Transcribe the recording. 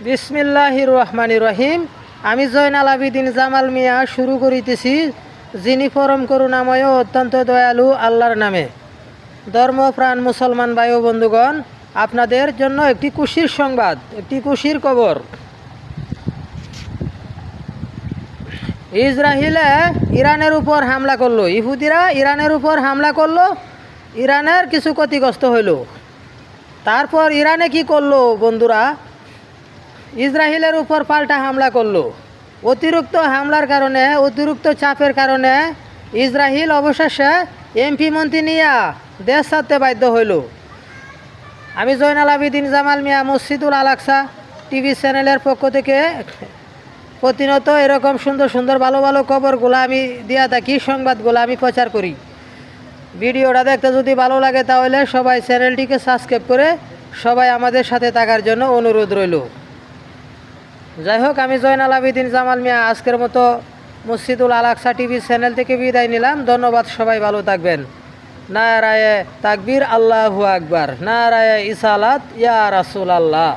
বিসমিল্লাহির রহমানির রহিম। আমি জয়নাল আবিদিন জামাল মিয়া শুরু করিতেছি, যিনি পরম করুণাময় ও অত্যন্ত দয়ালু আল্লাহর নামে। ধর্মপ্রাণ মুসলমান ভাই ও বন্ধুগণ, আপনাদের জন্য একটি খুশির সংবাদ, একটি খুশির খবর। ইসরায়েলে ইরানের উপর হামলা করলো, ইহুদিরা ইরানের উপর হামলা করলো, ইরানের কিছু ক্ষতিগ্রস্ত হইল। তারপর ইরানে কি করলো বন্ধুরা? ইসরায়েলের উপর পাল্টা হামলা করলো। অতিরিক্ত হামলার কারণে, অতিরিক্ত চাপের কারণে ইসরায়েল অবশেষে এমপি মন্ত্রী নিয়ে দেশ ছাড়তে বাধ্য হইল। আমি জয়নাল আবিদিন জামাল মিয়া মসজিদুল আল আকসা টিভি চ্যানেলের পক্ষ থেকে প্রতিনিয়ত এরকম সুন্দর সুন্দর ভালো ভালো খবরগুলো আমি দিয়া থাকি, সংবাদগুলো আমি প্রচার করি। ভিডিওটা দেখতে যদি ভালো লাগে তাহলে সবাই চ্যানেলটিকে সাবস্ক্রাইব করে সবাই আমাদের সাথে থাকার জন্য অনুরোধ রইল। যাই হোক, আমি জয়নাল আবিদিন জামাল মিয়া আজকের মতো মসজিদুল আল আকসা টিভি চ্যানেল থেকে বিদায় নিলাম। ধন্যবাদ, সবাই ভালো থাকবেন। নারায়ে তাকবীর, আল্লাহু আকবার, নারায়ে ইসালাত, ইয়া রাসূলুল্লাহ।